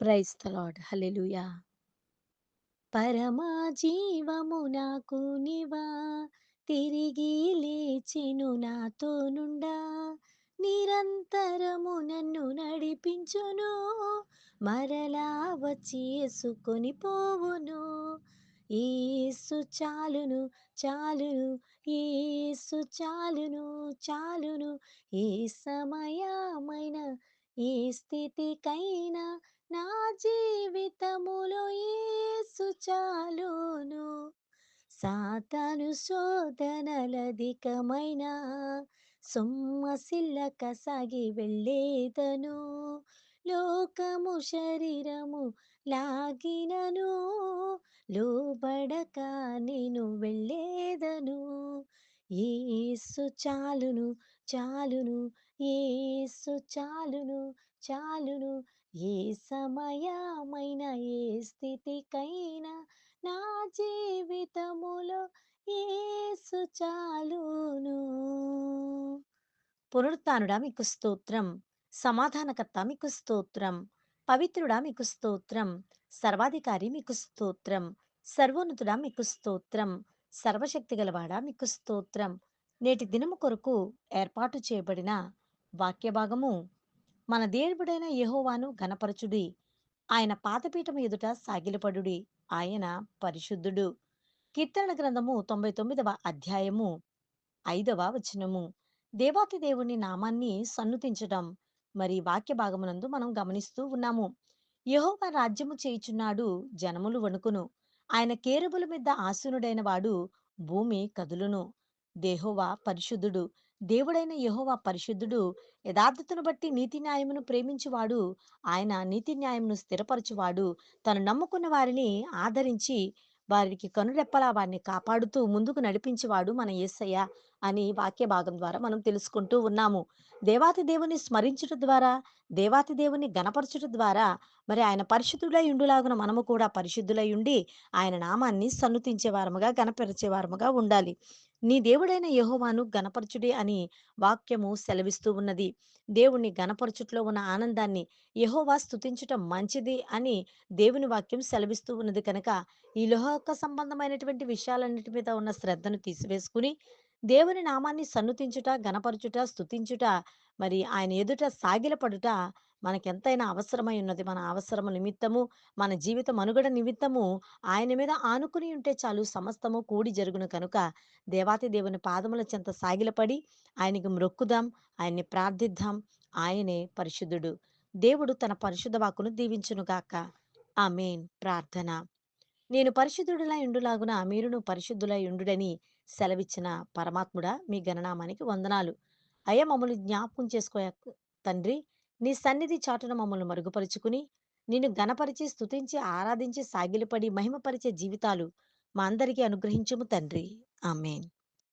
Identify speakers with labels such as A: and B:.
A: Praise the lord. హల్లెలూయా. పరమా జీవము నాకు నీవా, తిరిగి లేచెను నాతో నుండా, నిరంతరము నన్ను నడిపించును, మరలా వచ్చి యేసుకొని పోవును. యేసు చాలును, చాలును, యేసు చాలును, చాలును, ఏ సమయమైన ఏ స్థితికైనా నా జీవితములో యేసు చాలును. సాతాను శోధనలధికమైన సొమ్మసిల్లక సాగి వెళ్ళేదను. లోకము శరీరము లాగినను, లోబడక నేను వెళ్ళేదను. యేసు చాలును, చాలును, యేసు చాలును, చాలును, ఏ సమయమైన ఏ స్థితికైనా నా జీవితములో యేసు చాలును. పునరుత్థానుడా మీకు స్తోత్రం. సమాధానకర్త మీకు స్తోత్రం. పవిత్రుడా మీకు స్తోత్రం. సర్వాధికారి మీకు స్తోత్రం. సర్వోన్నతుడా మీకు స్తోత్రం. సర్వశక్తి గలవాడా మీకు స్తోత్రం. నేటి దినము కొరకు ఏర్పాటు చేయబడిన వాక్య భాగము, మన దేవుడైన యెహోవాను ఘనపరచుడి, ఆయన పాదపీఠము ఎదుట సాగిలపడుడి, ఆయన పరిశుద్ధుడు. కీర్తనల గ్రంథము 99వ అధ్యాయము 5వ వచనము. దేవాతి దేవుని నామాన్ని సన్నుతించటం మరి వాక్య భాగమునందు మనం గమనిస్తూ ఉన్నాము. యెహోవా రాజ్యము చేయుచున్నాడు, జనములు వణుకును. ఆయన కేరుబుల మీద ఆసీనుడైన వాడు, భూమి కదులును. దేహోవా పరిశుద్ధుడు. దేవుడైన యెహోవా పరిశుద్ధుడు. యథార్థతను బట్టి నీతి న్యాయమును ప్రేమించువాడు. ఆయన నీతి న్యాయమును స్థిరపరచువాడు. తను నమ్ముకున్న వారిని ఆదరించి వారికి కనురెప్పలా వారిని కాపాడుతూ ముందుకు నడిపించేవాడు మన యేసయ్య అని వాక్య భాగం ద్వారా మనం తెలుసుకుంటూ ఉన్నాము. దేవాతి దేవుని స్మరించుట ద్వారా, దేవాతి దేవుని గణపరచుట ద్వారా మరి ఆయన పరిశుద్ధుడై ఉండులాగున మనము కూడా పరిశుద్ధులై ఉండి ఆయన నామాన్ని సన్నుతించే వారముగా, గణపరిచే వారముగా ఉండాలి. నీ దేవుడైన యెహోవాను గణపరచుడి అని వాక్యము సెలవిస్తూ ఉన్నది. దేవుణ్ణి గణపరచుటలో ఉన్న ఆనందాన్ని, యెహోవా స్తుతించుట మంచిది అని దేవుని వాక్యం సెలవిస్తూ ఉన్నది కనుక, ఈ లోక సంబంధమైనటువంటి విషయాలన్నిటి మీద ఉన్న శ్రద్ధను తీసివేసుకుని, దేవుని నామాన్ని సన్నుతించుట, గణపరచుట, స్తుతించుట, మరి ఆయన ఎదుట సాగిలపడుట మనకెంతైనా అవసరమై ఉన్నది. మన అవసరము నిమిత్తము, మన జీవిత మనుగడ నిమిత్తము ఆయన మీద ఆనుకుని ఉంటే చాలు, సమస్తము కూడి జరుగును కనుక, దేవాతి దేవుని పాదముల చెంత సాగిలపడి ఆయనకి మ్రొక్కుదాం, ఆయన్ని ప్రార్థిద్దాం. ఆయనే పరిశుద్ధుడు. దేవుడు తన పరిశుద్ధ వాక్కును దీవించునుగాక. ఆమేన్. ప్రార్థన. నేను పరిశుద్ధుడినై ఉండులాగున మీరును పరిశుద్ధులై ఉండుడని సెలవిచ్చిన పరమాత్ముడా, మీ ఘననామానికి వందనాలు. అయ్యా, మమ్మల్ని జ్ఞాపకం చేసుకో తండ్రి. నీ సన్నిధి చాటున మమ్మల్ని మరుగుపరుచుకుని, నిన్ను ఘనపరిచి, స్తుతించి, ఆరాధించి, సాగిలపడి, మహిమపరిచే జీవితాలు మా అందరికీ అనుగ్రహించుము తండ్రి. ఆమేన్.